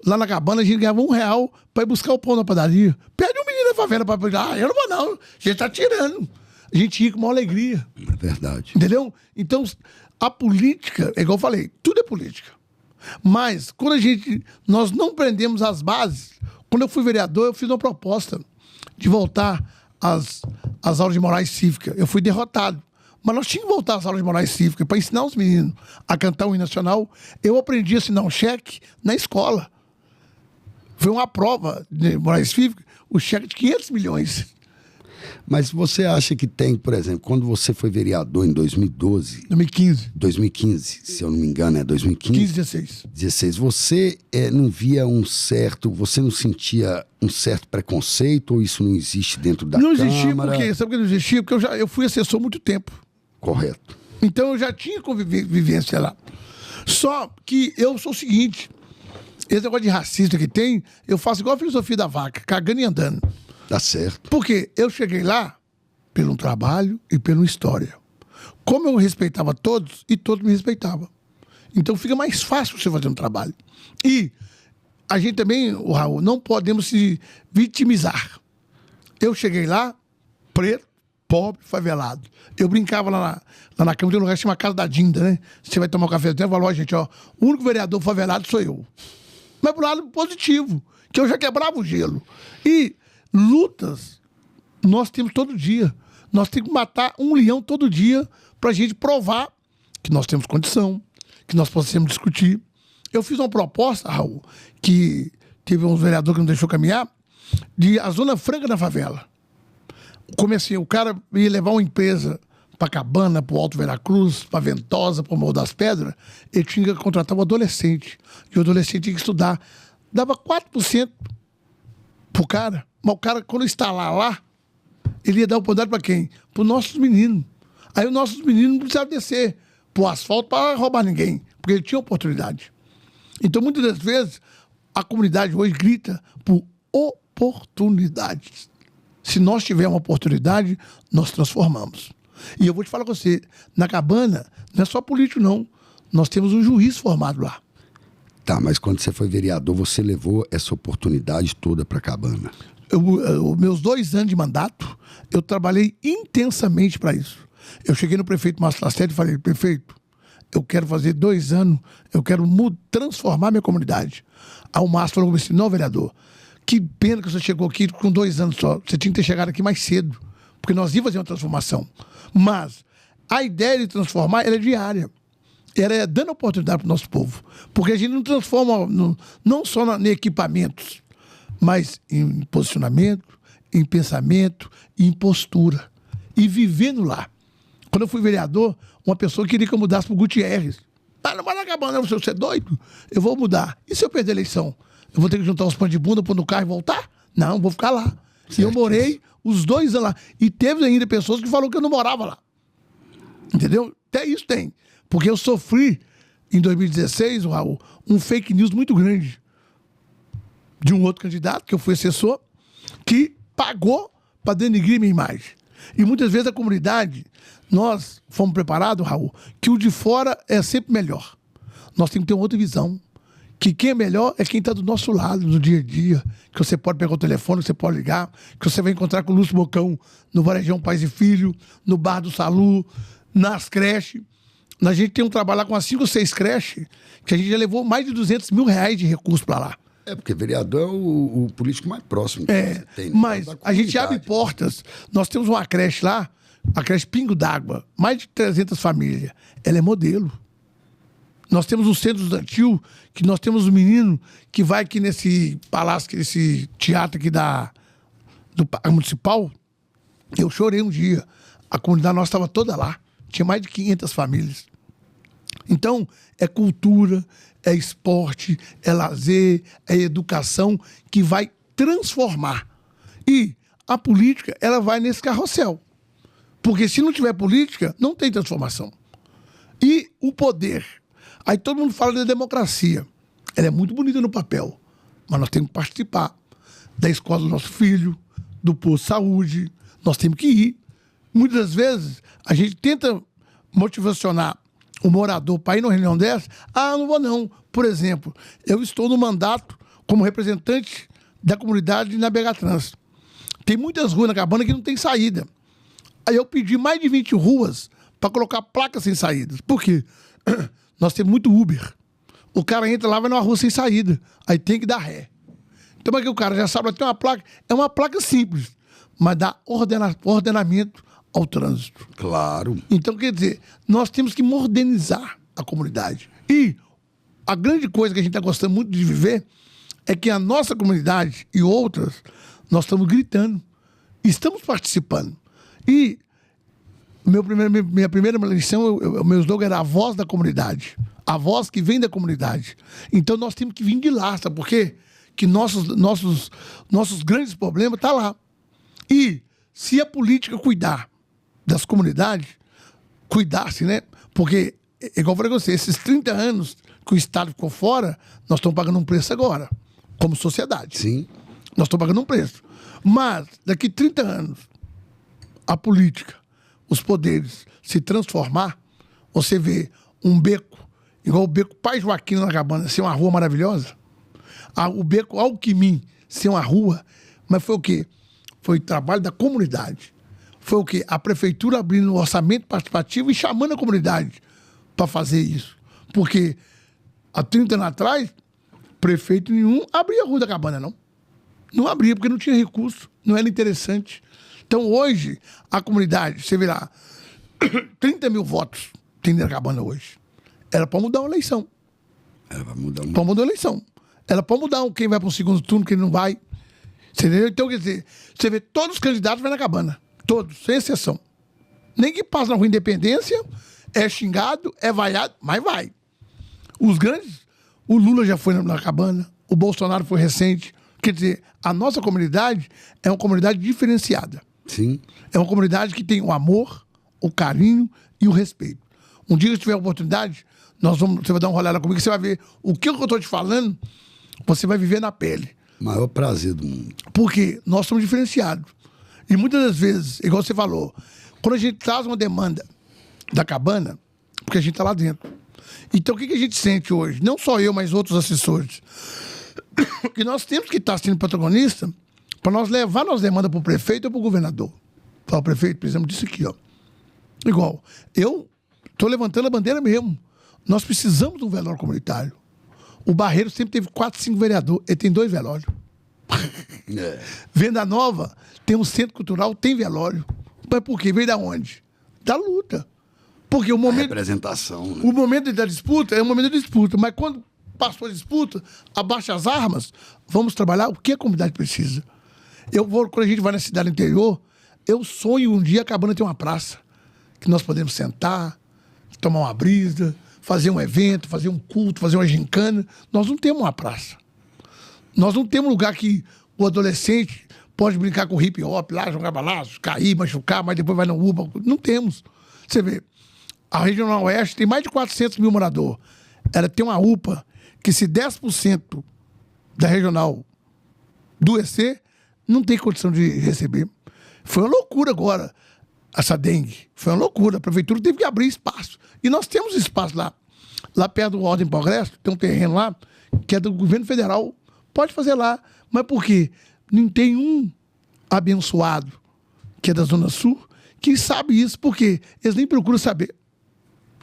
lá na cabana, a gente ganhava R$1 para ir buscar o pão na padaria. Pede um menino da favela para pegar. Eu não vou, não. A gente tá tirando. A gente ia com uma alegria. É verdade. Entendeu? Então, a política, é igual eu falei, tudo é política. Mas, quando nós não prendemos as bases, quando eu fui vereador, eu fiz uma proposta de voltar às aulas de morais cívica. Eu fui derrotado. Mas nós tínhamos que voltar às aulas de morais cívica para ensinar os meninos a cantar o hino nacional. Eu aprendi a assinar um cheque na escola. Foi uma prova de morais cívica, o cheque de 500 milhões. Mas você acha que tem, por exemplo, quando você foi vereador em 2012... 2015, se eu não me engano, 2015? 16, você não via você não sentia um certo preconceito ou isso não existe dentro da Câmara? Não existia, por quê? Sabe por que não existia? Porque eu fui assessor há muito tempo. Correto. Então eu já tinha convivência lá. Só que eu sou o seguinte, esse negócio de racista que tem, eu faço igual a filosofia da vaca, cagando e andando. Tá certo. Porque eu cheguei lá pelo trabalho e pela história. Como eu respeitava todos, e todos me respeitavam. Então fica mais fácil você fazer um trabalho. E a gente também, Raul, não podemos se vitimizar. Eu cheguei lá, preto, pobre, favelado. Eu brincava lá na Câmara, tem um lugar que chama Casa da Dinda, né? Você vai tomar um café, eu falo, ó, gente, ó, o único vereador favelado sou eu. Mas pro lado positivo, que eu já quebrava o gelo. E lutas nós temos todo dia. Nós temos que matar um leão todo dia pra gente provar que nós temos condição, que nós possamos discutir. Eu fiz uma proposta, Raul, que teve um vereador que não deixou caminhar, de a Zona Franca da favela. Comecei, o cara ia levar uma empresa para Cabana, para o Alto Veracruz, para Ventosa, para o Morro das Pedras, ele tinha que contratar um adolescente. E o adolescente tinha que estudar. Dava 4% pro cara. Mas o cara, quando instalar lá, Ele ia dar oportunidade para quem? Para os nossos meninos. Aí os nossos meninos não precisavam descer pro asfalto para roubar ninguém, porque ele tinha oportunidade. Então, muitas das vezes, a comunidade hoje grita por oportunidades. Se nós tivermos uma oportunidade, nós transformamos. E eu vou te falar com você, na Cabana, não é só político, não. Nós temos um juiz formado lá. Tá, mas quando você foi vereador, você levou essa oportunidade toda para Cabana? Meus 2 anos de mandato, eu trabalhei intensamente para isso. Eu cheguei no prefeito Márcio Lacerda e falei, prefeito, eu quero fazer 2 anos, eu quero transformar minha comunidade. Aí o Márcio falou assim, não, vereador, que pena que você chegou aqui com 2 anos só. Você tinha que ter chegado aqui mais cedo, porque nós íamos fazer uma transformação. Mas a ideia de transformar, ela é diária. Ela é dando oportunidade para o nosso povo. Porque a gente não transforma não só em equipamentos, mas em posicionamento, em pensamento, em postura. E vivendo lá. Quando eu fui vereador, uma pessoa queria que eu mudasse para o Gutierrez. Ah, não vai na Cabana, você é doido? Eu vou mudar. E se eu perder a eleição? Eu vou ter que juntar os pães de bunda, pôr no carro e voltar? Não, vou ficar lá. Certo. E eu morei os 2 anos lá. E teve ainda pessoas que falaram que eu não morava lá. Entendeu? Até isso tem. Porque eu sofri, em 2016, Raul, um fake news muito grande de um outro candidato, que eu fui assessor, que pagou para denegrir minha imagem. E muitas vezes a comunidade, nós fomos preparados, Raul, que o de fora é sempre melhor. Nós temos que ter uma outra visão. Que quem é melhor é quem está do nosso lado, no dia a dia. Que você pode pegar o telefone, que você pode ligar, que você vai encontrar com o Lúcio Bocão no Varejão Pais e Filho, no Bar do Salu, nas creches. A gente tem um trabalho lá com as 5 ou 6 creches, que a gente já levou mais de 200 mil reais de recursos para lá. É, porque vereador é o político mais próximo que você tem. Mas a gente abre portas. Nós temos uma creche lá, a creche Pingo d'Água, mais de 300 famílias. Ela é modelo. Nós temos um centro estudantil, que nós temos um menino que vai aqui nesse palácio, nesse teatro aqui do Parque Municipal. Eu chorei um dia. A comunidade nossa estava toda lá. Tinha mais de 500 famílias. Então, é cultura, é esporte, é lazer, é educação que vai transformar. E a política, ela vai nesse carrossel. Porque se não tiver política, não tem transformação. E o poder. Aí todo mundo fala da democracia. Ela é muito bonita no papel, mas nós temos que participar da escola do nosso filho, do posto de saúde. Nós temos que ir. Muitas vezes, a gente tenta motivacionar o morador para ir numa reunião dessa. Ah, não vou não. Por exemplo, eu estou no mandato como representante da comunidade na BH Trans. Tem muitas ruas na Cabana que não tem saída. Aí eu pedi mais de 20 ruas para colocar placas sem saídas. Por quê? Nós temos muito Uber. O cara entra lá, vai numa rua sem saída. Aí tem que dar ré. Então, aqui o cara já sabe, tem uma placa. É uma placa simples, mas dá ordenamento ao trânsito. Claro. Então, quer dizer, nós temos que modernizar a comunidade. E a grande coisa que a gente está gostando muito de viver é que a nossa comunidade e outras, nós estamos gritando. Estamos participando. E minha primeira lição, o meu slogan era a voz da comunidade. A voz que vem da comunidade. Então, nós temos que vir de lá, sabe por quê? Que nossos grandes problemas estão lá. E se a política cuidar das comunidades, cuidasse, né? Porque, igual eu falei com você, esses 30 anos que o Estado ficou fora, nós estamos pagando um preço agora, como sociedade. Sim. Nós estamos pagando um preço. Mas, daqui 30 anos, a política, os poderes se transformar, você vê um beco, igual o beco Pai Joaquim na Cabana, ser uma rua maravilhosa. O beco Alquimim ser uma rua, mas foi o quê? Foi o trabalho da comunidade. Foi o quê? A prefeitura abrindo um orçamento participativo e chamando a comunidade para fazer isso. Porque há 30 anos atrás, prefeito nenhum abria a Rua da Cabana, não. Não abria, porque não tinha recurso, não era interessante. Então, hoje, a comunidade, você vê lá, 30 mil votos tem na Cabana hoje. Era para mudar uma eleição. Era para mudar uma... Para mudar uma eleição. Era para mudar quem vai para o segundo turno, quem não vai. Você entendeu? Então, quer dizer, você vê todos os candidatos vai na Cabana. Todos, sem exceção. Nem que passa na Rua Independência, é xingado, é vaiado, mas vai. Os grandes, o Lula já foi na Cabana, o Bolsonaro foi recente. Quer dizer, a nossa comunidade é uma comunidade diferenciada. Sim. É uma comunidade que tem o amor, o carinho e o respeito. Um dia que tiver a oportunidade, você vai dar uma olhada comigo, você vai ver o que eu estou te falando, você vai viver na pele. Maior prazer do mundo. Porque nós somos diferenciados. E muitas das vezes, igual você falou, quando a gente traz uma demanda da cabana, porque a gente está lá dentro. Então o que a gente sente hoje? Não só eu, mas outros assessores. Que nós temos que estar sendo protagonista para nós levar nossa demanda para o prefeito ou para o governador. Fala, prefeito, precisamos disso aqui, ó. Igual, eu estou levantando a bandeira mesmo. Nós precisamos de um velório comunitário. O Barreiro sempre teve 4, 5 vereadores. Ele tem 2 velórios. É. Venda Nova tem um centro cultural, tem velório. Mas por quê? Veio da onde? Da luta. Porque o momento... representação, né? O momento da disputa é um momento de disputa. Mas quando passou a disputa, abaixa as armas, vamos trabalhar o que a comunidade precisa. Quando a gente vai na cidade interior, eu sonho um dia a cabana ter uma praça. Que nós podemos sentar, tomar uma brisa, fazer um evento, fazer um culto, fazer uma gincana. Nós não temos uma praça. Nós não temos um lugar que o adolescente pode brincar com hip hop lá, jogar balaço, cair, machucar, mas depois vai no Uba. Não temos. Você vê, a Regional Oeste tem mais de 400 mil moradores. Ela tem uma UPA que se 10% da regional do EC não tem condição de receber. Foi uma loucura agora, essa dengue. Foi uma loucura. A prefeitura teve que abrir espaço. E nós temos espaço lá. Lá perto do Ordem Progresso, tem um terreno lá que é do governo federal. Pode fazer lá. Mas por quê? Não tem um abençoado que é da Zona Sul que sabe isso. Por quê? Eles nem procuram saber.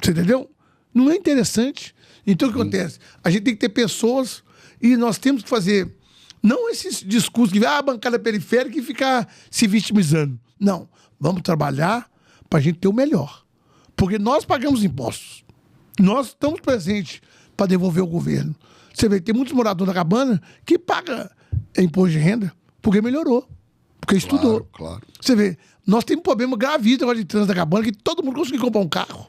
Você entendeu? Não é interessante. Então o que acontece? A gente tem que ter pessoas e nós temos que fazer... Não esses discursos que a bancada periférica e ficar se vitimizando. Não. Vamos trabalhar para a gente ter o melhor. Porque nós pagamos impostos. Nós estamos presentes para devolver ao governo. Você vê, tem muitos moradores da cabana que pagam imposto de renda porque melhorou. Porque estudou. Claro. Você vê, nós temos um problema gravíssimo agora de trânsito da cabana que todo mundo conseguiu comprar um carro.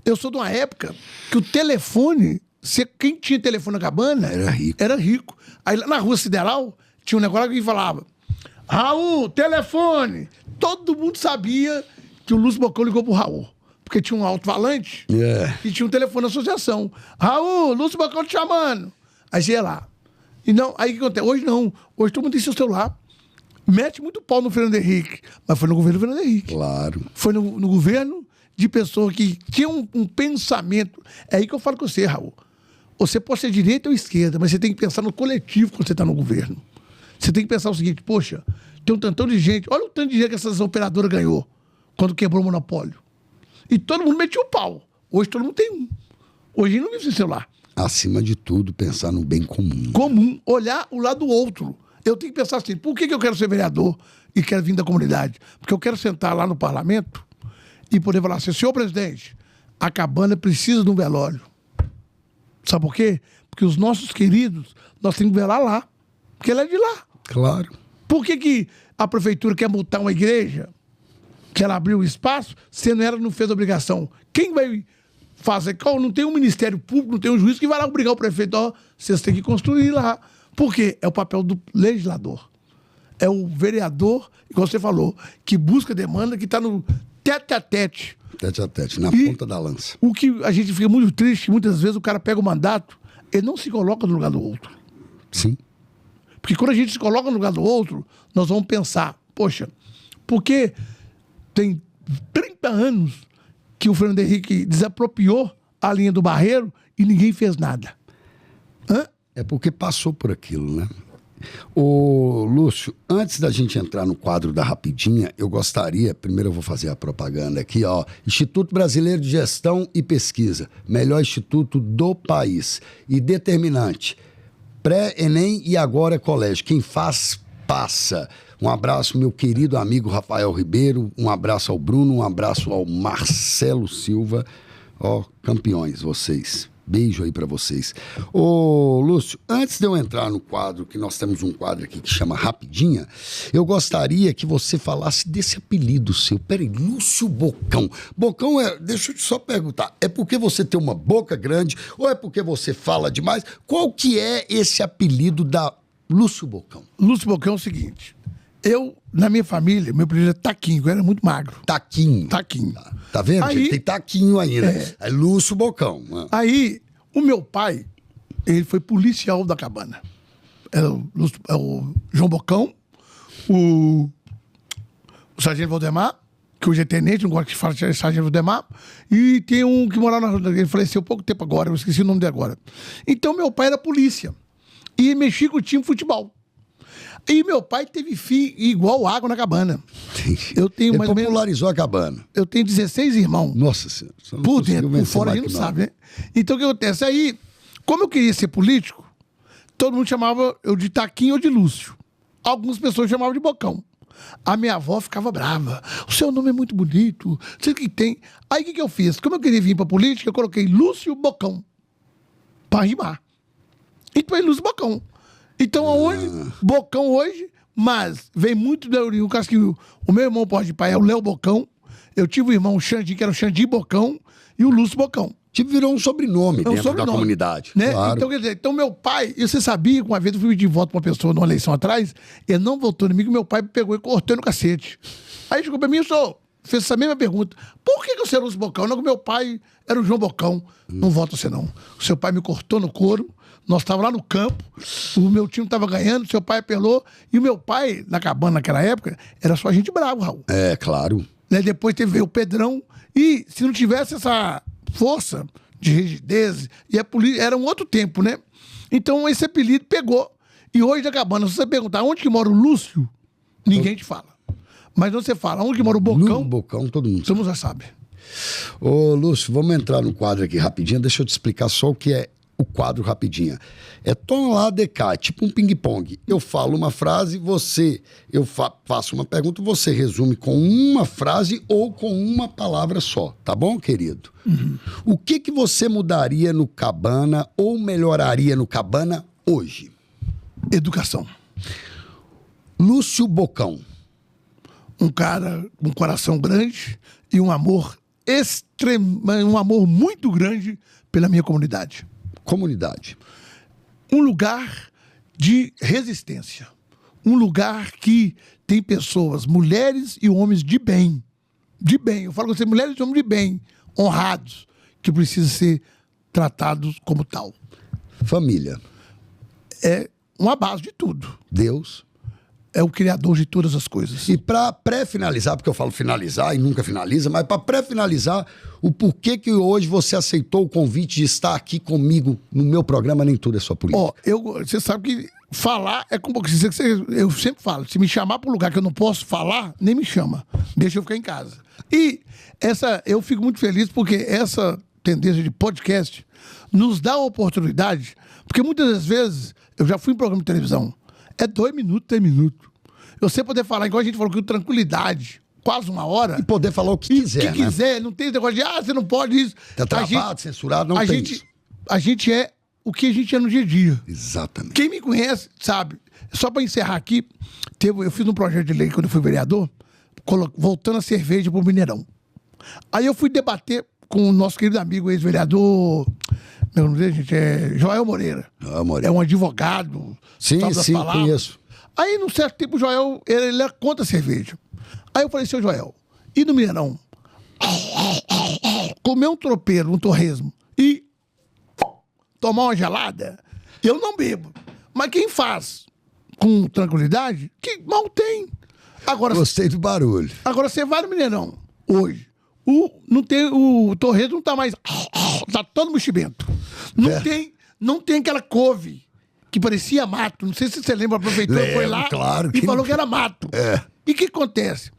Eu sou de uma época que o telefone... Quem tinha telefone na cabana era rico. Aí lá na Rua Sideral tinha um negócio que falava: Raul, telefone! Todo mundo sabia que o Lúcio Bocão ligou pro Raul. Porque tinha um alto-falante e tinha um telefone da associação. Raul, Lúcio Bocão te chamando. Aí você ia lá. E não, aí o que acontece? Hoje não. Hoje todo mundo tem seu celular. Mete muito pau no Fernando Henrique. Mas foi no governo do Fernando Henrique. Claro. Foi no governo de pessoa que tinha um pensamento. É aí que eu falo com você, Raul. Você pode ser direita ou esquerda, mas você tem que pensar no coletivo quando você está no governo. Você tem que pensar o seguinte: poxa, tem um tantão de gente, olha o tanto de dinheiro que essas operadoras ganhou quando quebrou o monopólio. E todo mundo metia o pau. Hoje todo mundo tem um. Hoje não vive sem celular. Acima de tudo, pensar no bem comum. Comum, olhar o lado do outro. Eu tenho que pensar assim: por que eu quero ser vereador e quero vir da comunidade? Porque eu quero sentar lá no parlamento e poder falar assim: senhor presidente, a cabana precisa de um velório. Sabe por quê? Porque os nossos queridos, nós temos que velar lá. Porque ele é de lá. Claro. Por que a prefeitura quer multar uma igreja, que ela abriu o espaço, sendo ela não fez obrigação? Quem vai fazer? Não tem um Ministério Público, não tem um juiz que vai lá obrigar o prefeito, ó, vocês têm que construir lá. Por quê? É o papel do legislador. É o vereador, igual você falou, que busca demanda, que está no tete a tete. Tete a tete, na ponta da lança. O que a gente fica muito triste, muitas vezes o cara pega o mandato, ele não se coloca no lugar do outro. Sim. Porque quando a gente se coloca no lugar do outro, nós vamos pensar: poxa, porque tem 30 anos que o Fernando Henrique desapropriou a linha do Barreiro e ninguém fez nada. Hã? É porque passou por aquilo, né? Ô, Lúcio, antes da gente entrar no quadro da Rapidinha, eu gostaria, primeiro eu vou fazer a propaganda aqui, ó, Instituto Brasileiro de Gestão e Pesquisa, melhor instituto do país e determinante, pré-ENEM e agora é colégio, quem faz, passa. Um abraço, meu querido amigo Rafael Ribeiro, um abraço ao Bruno, um abraço ao Marcelo Silva, ó, campeões vocês. Beijo aí pra vocês. Ô, Lúcio, antes de eu entrar no quadro, que nós temos um quadro aqui que chama Rapidinha, eu gostaria que você falasse desse apelido seu. Peraí, Lúcio Bocão. Bocão deixa eu só perguntar, é porque você tem uma boca grande ou é porque você fala demais? Qual que é esse apelido da Lúcio Bocão? Lúcio Bocão é o seguinte: Na minha família, meu apelido é Taquinho, eu era muito magro. Taquinho. Taquinho. Tá vendo? Aí- Gente? Tem taquinho ainda. É Lúcio Bocão. Aí, o meu pai, ele foi policial da Cabana. É o João Bocão, o Sargento Valdemar, que hoje é tenente, não gosto que fala de Sargento Valdemar, e tem um que morava na rua, ele faleceu há pouco tempo agora, eu esqueci o nome dele agora. Então, meu pai era polícia, e mexia com o time de futebol. E meu pai teve filho igual água na Cabana. Eu tenho Ele mais ou menos... popularizou a Cabana. Eu tenho 16 irmãos. Nossa Senhora. você não Por conseguiu dentro, por vencer fora a mais gente que não nós. sabe, né? Então o que acontece? Aí, como eu queria ser político, todo mundo chamava eu de Taquinho ou de Lúcio. Algumas pessoas chamavam de Bocão. A minha avó ficava brava. O seu nome é muito bonito. Sei que tem. Aí o que eu fiz? Como eu queria vir pra política, eu coloquei Lúcio Bocão. Pra rimar. Então é Lúcio Bocão. Então aonde? Bocão hoje, mas vem muito da origem. O caso que o meu irmão pai de pai é o Léo Bocão. Eu tive o irmão o Xandi, que era o Xandi Bocão, e o Lúcio Bocão. Tipo, virou um sobrenome É um dentro da sobrenome, comunidade. Né? Claro. Então, quer dizer, então meu pai, e você sabia que uma vez eu fui de voto pra uma pessoa numa eleição atrás, ele não votou em mim, que meu pai me pegou e cortou no cacete. Aí chegou pra mim e fez essa mesma pergunta. Por que eu sou o Lúcio Bocão? Não, que meu pai era o João Bocão. Não voto você não. O seu pai me cortou no couro, nós estávamos lá no campo, o meu time estava ganhando, seu pai apelou, e o meu pai, na Cabana naquela época, era só gente brava, Raul. É, claro. Né? Depois teve o Pedrão, e se não tivesse essa força de rigidez, e a polícia, era um outro tempo, né? Então esse apelido pegou. E hoje na Cabana, se você perguntar onde que mora o Lúcio, ninguém te fala. Mas você fala, onde que mora o Bocão, Bocão, todo mundo. todo mundo já sabe. Ô, Lúcio, vamos entrar no quadro aqui rapidinho. Deixa eu te explicar só o que é o quadro rapidinho. É tom lá de cá, tipo um ping-pong. Eu falo uma frase, eu faço uma pergunta, você resume com uma frase ou com uma palavra só, tá bom, querido? O que você mudaria no Cabana ou melhoraria no Cabana hoje? Educação. Lúcio Bocão. Um cara com um coração grande e um amor um amor muito grande pela minha comunidade. Comunidade. Um lugar de resistência. Um lugar que tem pessoas, mulheres e homens de bem. De bem. Eu falo com você, mulheres e homens de bem, honrados, que precisam ser tratados como tal. Família. É uma base de tudo. Deus. É o criador de todas as coisas. E para pré-finalizar, porque eu falo finalizar e nunca finaliza, mas para pré-finalizar, o porquê que hoje você aceitou o convite de estar aqui comigo no meu programa Nem Tudo é Só Política? Ó, você sabe que falar é como... Eu sempre falo, se me chamar para um lugar que eu não posso falar, nem me chama. Deixa eu ficar em casa. E eu fico muito feliz porque essa tendência de podcast nos dá a oportunidade, porque muitas das vezes, eu já fui em programa de televisão, é 2 minutos, 3 minutos. Você poder falar, igual a gente falou, com tranquilidade, quase 1 hora. E poder falar o que quiser, O que quiser, não tem esse negócio de, você não pode isso. Tá travado, censurado, não tem isso. A gente é o que a gente é no dia a dia. Exatamente. Quem me conhece, sabe. Só para encerrar aqui, eu fiz um projeto de lei quando eu fui vereador, voltando a cerveja pro Mineirão. Aí eu fui debater com o nosso querido amigo ex-vereador, meu nome dele, gente, é Joel Moreira. É um advogado. Sim, sabe das sim, palavras. conheço. Aí, num certo tempo, o Joel, ele é contra a cerveja. Aí eu falei, seu Joel, e no Mineirão? Comer um tropeiro, um torresmo e tomar uma gelada, eu não bebo. Mas quem faz com tranquilidade, que mal tem. Agora, Gostei do barulho. Agora você vai no Mineirão, hoje, o torresmo não tá mais... Tá todo mochibento. Não tem aquela couve que parecia mato. Não sei se você lembra, aproveitou, foi lá claro e falou que era mato. É. E o que acontece?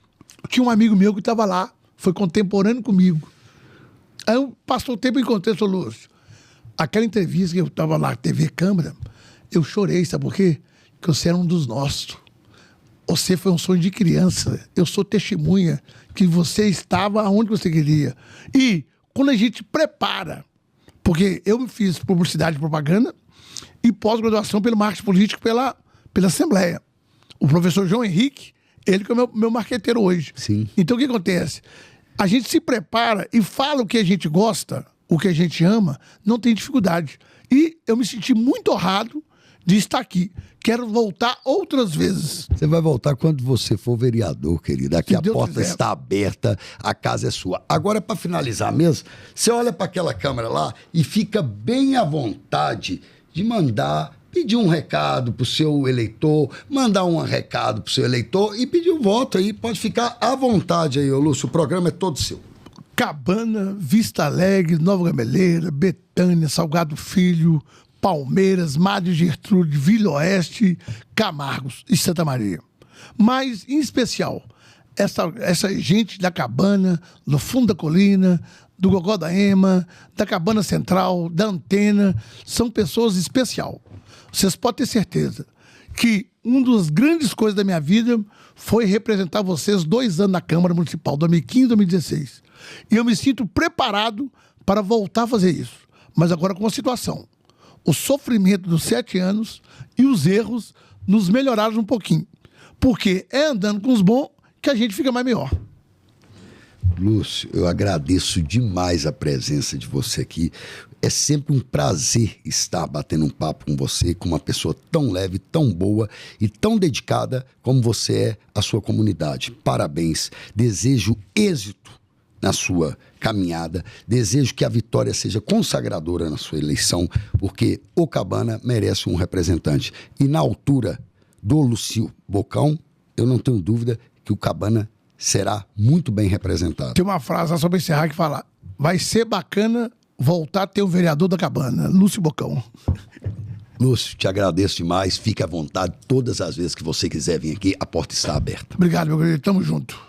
Tinha um amigo meu que estava lá, foi contemporâneo comigo. Aí passou o tempo e encontrei o seu Lúcio. Aquela entrevista que eu estava lá, TV Câmara, eu chorei, sabe por quê? Porque você era um dos nossos. Você foi um sonho de criança. Eu sou testemunha que você estava onde você queria. E quando a gente prepara, porque eu fiz publicidade e propaganda e pós-graduação pelo marketing político pela Assembleia. O professor João Henrique, ele que é o meu marqueteiro hoje. Sim. Então o que acontece? A gente se prepara e fala o que a gente gosta, o que a gente ama, não tem dificuldade. E eu me senti muito honrado de estar aqui. Quero voltar outras vezes. Você vai voltar quando você for vereador, querido. Aqui Se a Deus porta quiser. está aberta, a casa é sua. Agora, para finalizar mesmo, você olha para aquela câmera lá e fica bem à vontade de pedir um recado pro seu eleitor, mandar um recado pro seu eleitor e pedir um voto aí. Pode ficar à vontade aí, ô Lúcio. O programa é todo seu. Cabana, Vista Alegre, Nova Gameleira, Betânia, Salgado Filho, Palmeiras, Madre Gertrude, Vila Oeste, Camargos e Santa Maria. Mas, em especial, essa gente da Cabana, do Fundo da Colina, do Gogó da Ema, da Cabana Central, da Antena, são pessoas especiais. Vocês podem ter certeza que uma das grandes coisas da minha vida foi representar vocês 2 anos na Câmara Municipal, 2015 e 2016. E eu me sinto preparado para voltar a fazer isso. Mas agora com uma situação. O sofrimento dos 7 anos e os erros nos melhoraram um pouquinho. Porque é andando com os bons que a gente fica mais melhor. Lúcio, eu agradeço demais a presença de você aqui. É sempre um prazer estar batendo um papo com você, com uma pessoa tão leve, tão boa e tão dedicada como você é à sua comunidade. Parabéns. Desejo êxito na sua caminhada. Desejo que a vitória seja consagradora na sua eleição, porque o Cabana merece um representante. E na altura do Lúcio Bocão, eu não tenho dúvida que o Cabana será muito bem representado. Tem uma frase lá sobre encerrar que fala: vai ser bacana voltar a ter um vereador da Cabana, Lúcio Bocão. Lúcio, te agradeço demais. Fique à vontade todas as vezes que você quiser vir aqui. A porta está aberta. Obrigado, meu querido. Tamo junto.